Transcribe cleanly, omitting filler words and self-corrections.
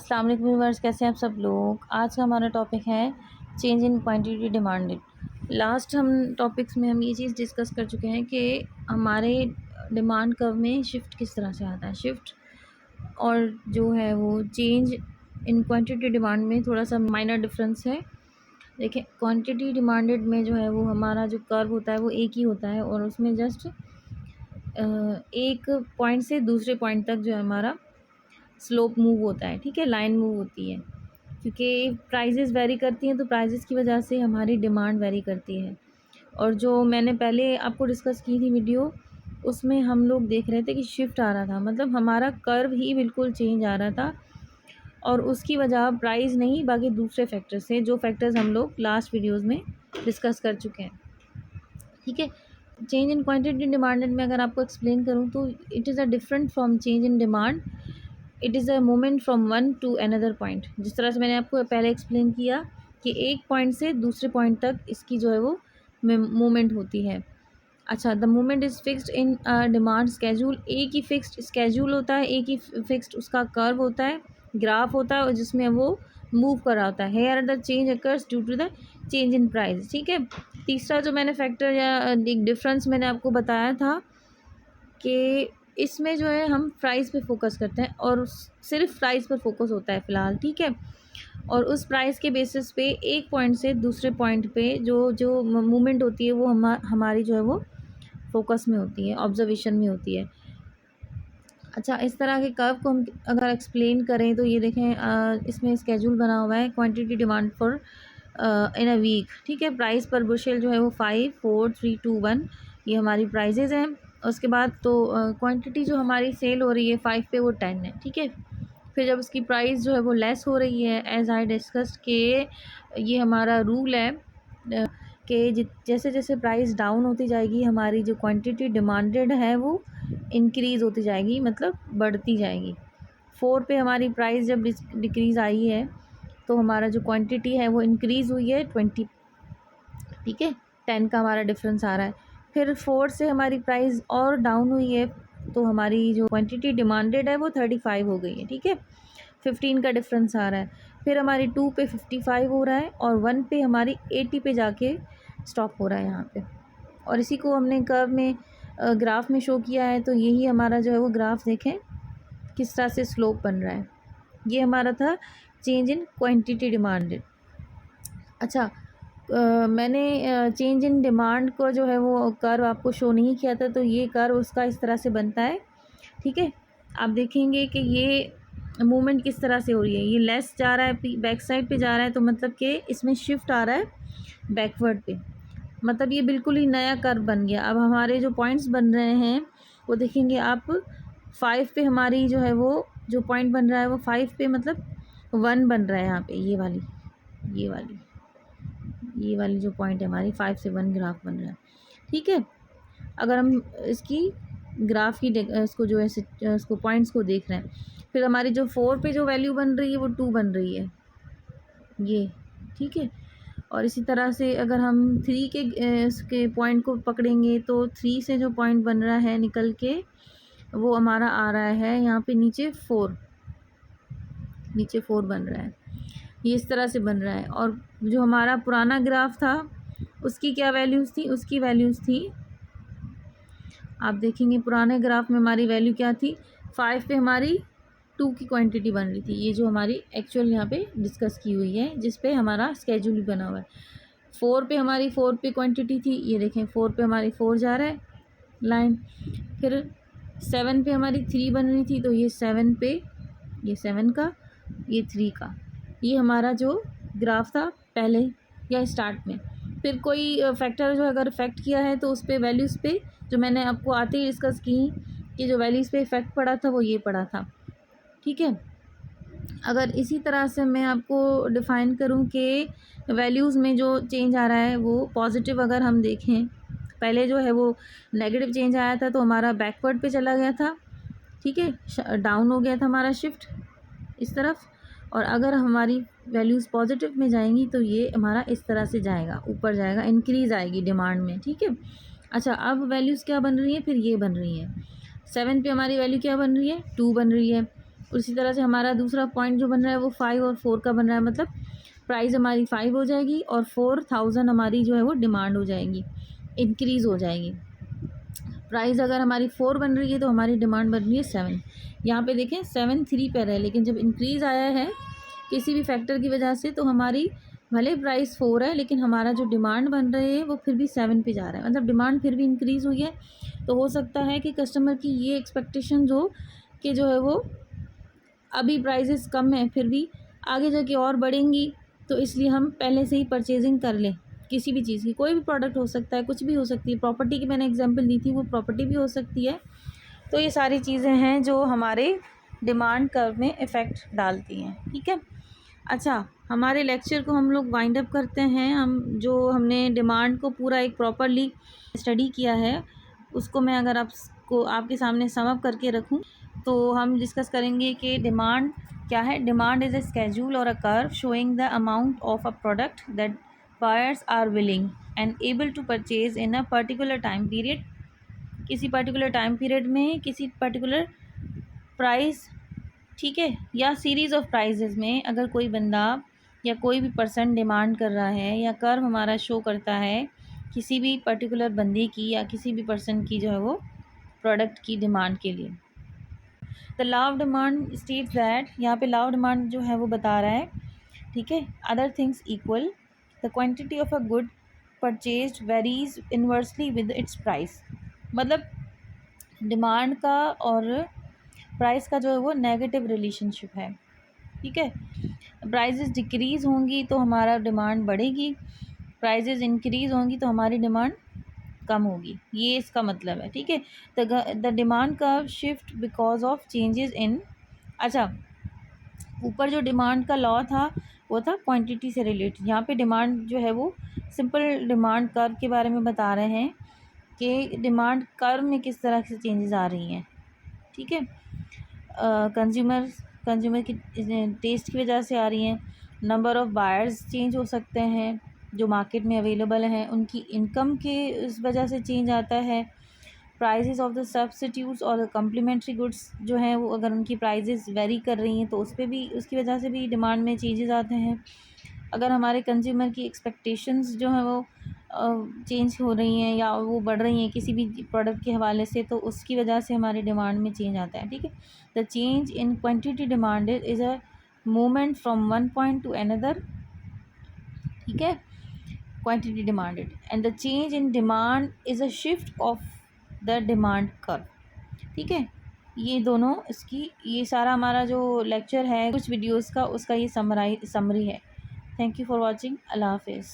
अस्सलाम वालेकुम व्यूअर्स, कैसे हैं आप सब लोग। आज का हमारा टॉपिक है change in quantity demanded. Last हम टॉपिक्स में हम ये चीज़ डिस्कस कर चुके हैं कि हमारे डिमांड कर्व में शिफ्ट किस तरह से आता है। शिफ्ट और जो है वो चेंज इन क्वांटिटी डिमांड में थोड़ा सा माइनर डिफरेंस है। देखिए, क्वांटिटी डिमांडेड में जो है वो हमारा जो कर्व होता है वो एक ही होता है और उसमें जस्ट एक पॉइंट से दूसरे पॉइंट तक जो है हमारा स्लोप मूव होता है, ठीक है, लाइन मूव होती है। क्योंकि प्राइजेज़ वेरी करती हैं तो प्राइजेज़ की वजह से हमारी डिमांड वेरी करती है। और जो मैंने पहले आपको डिस्कस की थी वीडियो, उसमें हम लोग देख रहे थे कि शिफ्ट आ रहा था, मतलब हमारा कर्व ही बिल्कुल चेंज आ रहा था और उसकी वजह प्राइस नहीं बाकी दूसरे फैक्टर्स थे, जो फैक्टर्स हम लोग लास्ट वीडियोज़ में डिस्कस कर चुके हैं, ठीक है। चेंज इन क्वांटिटी डिमांडेड में अगर आपको एक्सप्लेन करूँ तो it is a different from change in demand. It is a movement from one two another point. जिस तरह से मैंने आपको पहले एक्सप्लेन किया कि एक पॉइंट से दूसरे पॉइंट तक इसकी जो है वो मूवमेंट होती है। अच्छा, the movement is fixed in demand schedule. एक ही फिक्स्ड स्केड्यूल होता है, एक ही फिक्स्ड उसका कर्व होता है, ग्राफ होता है और जिसमें वो मूव कर रहा होता है। Here the change occurs due to the change in price, ठीक है। तीसरा जो मैंने फैक्टर या एक डिफरेंस मैंने आपको बताया था कि इसमें जो है हम प्राइस पे फोकस करते हैं और सिर्फ प्राइस पर फोकस होता है फ़िलहाल, ठीक है। और उस प्राइस के बेसिस पे एक पॉइंट से दूसरे पॉइंट पे जो जो मूवमेंट होती है वो हमारी जो है वो फोकस में होती है, ऑब्जर्वेशन में होती है। अच्छा, इस तरह के कर्व को हम अगर एक्सप्लेन करें तो ये देखें, इसमें स्केड्यूल बना हुआ है quantity demand for in a week, ठीक है। प्राइस पर बुशेल जो है वो 5, 4, 3, 2, 1 ये हमारी प्राइजेज़ हैं। उसके बाद तो क्वांटिटी जो हमारी सेल हो रही है 5 पे वो 10 है, ठीक है। फिर जब उसकी प्राइस जो है वो लेस हो रही है, एज आई डिस्कस्ड के ये हमारा रूल है कि जैसे जैसे प्राइस डाउन होती जाएगी हमारी जो क्वांटिटी डिमांडेड है वो इंक्रीज़ होती जाएगी, मतलब बढ़ती जाएगी। 4 पे हमारी प्राइस जब डिक्रीज़ आई है तो हमारा जो क्वांटिटी है वो इंक्रीज़ हुई है 20, ठीक है। 10 का हमारा डिफरेंस आ रहा है। फिर 4 से हमारी प्राइस और डाउन हुई है तो हमारी जो क्वांटिटी डिमांडेड है वो 35 हो गई है, ठीक है। 15 का डिफरेंस आ रहा है। फिर हमारी 2 पे 55 हो रहा है और 1 पे हमारी 80 पे जाके स्टॉप हो रहा है यहाँ पे। और इसी को हमने कर्व में ग्राफ में शो किया है। तो यही हमारा जो है वो ग्राफ देखें किस तरह से स्लोप बन रहा है। ये हमारा था चेंज इन क्वांटिटी डिमांडेड। अच्छा, मैंने चेंज इन डिमांड को जो है वो कर्व आपको शो नहीं किया था, तो ये कर्व उसका इस तरह से बनता है, ठीक है। आप देखेंगे कि ये मूवमेंट किस तरह से हो रही है। ये लेस जा रहा है, बैक साइड पे जा रहा है, तो मतलब कि इसमें शिफ्ट आ रहा है बैकवर्ड पे, मतलब ये बिल्कुल ही नया कर्व बन गया। अब हमारे जो पॉइंट्स बन रहे हैं वो देखेंगे आप 5 पे हमारी जो है वो जो पॉइंट बन रहा है वो 5 पे मतलब 1 बन रहा है यहाँ पे। ये वाली जो पॉइंट है हमारी 5 से 1 ग्राफ बन रहा है, ठीक है। अगर हम इसकी ग्राफ की इसको जो है इसको पॉइंट्स को देख रहे हैं, फिर हमारी जो 4 पे जो वैल्यू बन रही है वो 2 बन रही है, ये, ठीक है। और इसी तरह से अगर हम 3 के इसके पॉइंट को पकड़ेंगे तो 3 से जो पॉइंट बन रहा है निकल के वो हमारा आ रहा है यहाँ पे नीचे 4 बन रहा है। ये इस तरह से बन रहा है। और जो हमारा पुराना ग्राफ था उसकी क्या वैल्यूज़ थी, उसकी वैल्यूज़ थी, आप देखेंगे पुराने ग्राफ में हमारी वैल्यू क्या थी, 5 पे हमारी 2 की क्वांटिटी बन रही थी। ये जो हमारी एक्चुअल यहाँ पे डिस्कस की हुई है जिस पे हमारा स्केड्यूल बना हुआ है। 4 पे हमारी 4 पे क्वांटिटी थी, ये देखें 4 पे हमारी 4 जा रहा है लाइन। फिर 7 पे हमारी 3 बन रही थी, तो ये 7 पे, ये 7 का, ये 3 का, ये हमारा जो ग्राफ था पहले या स्टार्ट में। फिर कोई फैक्टर जो अगर इफ़ेक्ट किया है तो उस पे वैल्यूज़ पे जो मैंने आपको आते ही डिस्कस की कि जो वैल्यूज़ पे इफ़ेक्ट पड़ा था वो ये पड़ा था, ठीक है। अगर इसी तरह से मैं आपको डिफ़ाइन करूं कि वैल्यूज़ में जो चेंज आ रहा है वो पॉजिटिव अगर हम देखें, पहले जो है वो नेगेटिव चेंज आया था तो हमारा बैकवर्ड पे चला गया था, ठीक है, डाउन हो गया था हमारा शिफ्ट इस तरफ। और अगर हमारी वैल्यूज़ पॉजिटिव में जाएंगी तो ये हमारा इस तरह से जाएगा, ऊपर जाएगा, इंक्रीज़ आएगी डिमांड में, ठीक है। अच्छा, अब वैल्यूज़ क्या बन रही है, फिर ये बन रही है। 7 पे हमारी वैल्यू क्या बन रही है, 2 बन रही है। उसी तरह से हमारा दूसरा पॉइंट जो बन रहा है वो 5 और 4 का बन रहा है, मतलब प्राइस हमारी 5 हो जाएगी और 4000 हमारी जो है वो डिमांड हो जाएगी, इंक्रीज़ हो जाएगी। प्राइस अगर हमारी 4 बन रही है तो हमारी डिमांड बन रही है 7। यहाँ पे देखें 7 3 पर है, लेकिन जब इंक्रीज़ आया है किसी भी फैक्टर की वजह से तो हमारी भले प्राइस 4 है लेकिन हमारा जो डिमांड बन रही है वो फिर भी 7 पे जा रहा है, मतलब डिमांड फिर भी इंक्रीज़ हुई है। तो हो सकता है कि कस्टमर की ये एक्सपेक्टेशन हो कि जो है वो अभी प्राइसेस कम है फिर भी आगे जाके और बढ़ेंगी, तो इसलिए हम पहले से ही परचेजिंग कर लें किसी भी चीज़ की। कोई भी प्रोडक्ट हो सकता है, कुछ भी हो सकती है, प्रॉपर्टी की मैंने एग्जांपल दी थी, वो प्रॉपर्टी भी हो सकती है। तो ये सारी चीज़ें हैं जो हमारे डिमांड कर्व में इफ़ेक्ट डालती हैं, ठीक है। अच्छा, हमारे लेक्चर को हम लोग वाइंड अप करते हैं। हमने डिमांड को पूरा एक प्रॉपरली स्टडी किया है, उसको मैं अगर आपको आपके सामने सम अप करके रखूं तो हम डिस्कस करेंगे कि डिमांड क्या है। डिमांड इज़ अ स्केड्यूल और a curve showing the amount of a product that buyers are willing and able to purchase in a particular time period. किसी पर्टिकुलर टाइम पीरियड में किसी पर्टिकुलर प्राइस, ठीक है, या series of prices में अगर कोई बंदा या कोई भी पर्सन डिमांड कर रहा है या कर्व हमारा शो करता है किसी भी पर्टिकुलर बंदे की या किसी भी पर्सन की जो है वो प्रोडक्ट की डिमांड के लिए। The law of demand states that, यहाँ पे लॉ ऑफ डिमांड जो है वो बता रहा है, ठीक है, other things equal the quantity of a good purchase varies inversely with its price. मतलब डिमांड का और प्राइस का जो है वो नेगेटिव रिलेशनशिप है, ठीक है। प्राइजेस डिक्रीज़ होंगी तो हमारा डिमांड बढ़ेगी, प्राइजेस इंक्रीज़ होंगी तो हमारी डिमांड कम होगी, ये इसका मतलब है, ठीक है। The demand curve shift because of changes in, अच्छा, ऊपर जो डिमांड का लॉ था वो था क्वांटिटी से रिलेटेड, यहाँ पे डिमांड जो है वो सिंपल डिमांड कर्व के बारे में बता रहे हैं कि डिमांड कर्व में किस तरह से चेंजेस आ रही हैं, ठीक है। कंज्यूमर की टेस्ट की वजह से आ रही हैं, नंबर ऑफ़ बायर्स चेंज हो सकते हैं जो मार्केट में अवेलेबल हैं, उनकी इनकम के इस वजह से चेंज आता है, प्राइसेस ऑफ द सब्स्टिट्यूट्स और कम्प्लीमेंट्री गुड्स जो हैं वो अगर उनकी प्राइसेस वेरी कर रही हैं तो उस पर भी, उसकी वजह से भी डिमांड में चेंजेस आते हैं। अगर हमारे कंज्यूमर की एक्सपेक्टेशंस जो हैं वो चेंज हो रही हैं या वो बढ़ रही हैं किसी भी प्रोडक्ट के हवाले से, तो उसकी वजह से हमारी डिमांड में चेंज आता है, ठीक है। The change in quantity demanded is a movement from one point two another, ठीक है, quantity demanded, and the change in demand is a shift of the demand curve, ठीक है। ये दोनों इसकी, ये सारा हमारा जो लेक्चर है कुछ वीडियोस का, उसका ये समरी है। Thank you for watching. Allah हाफिज़।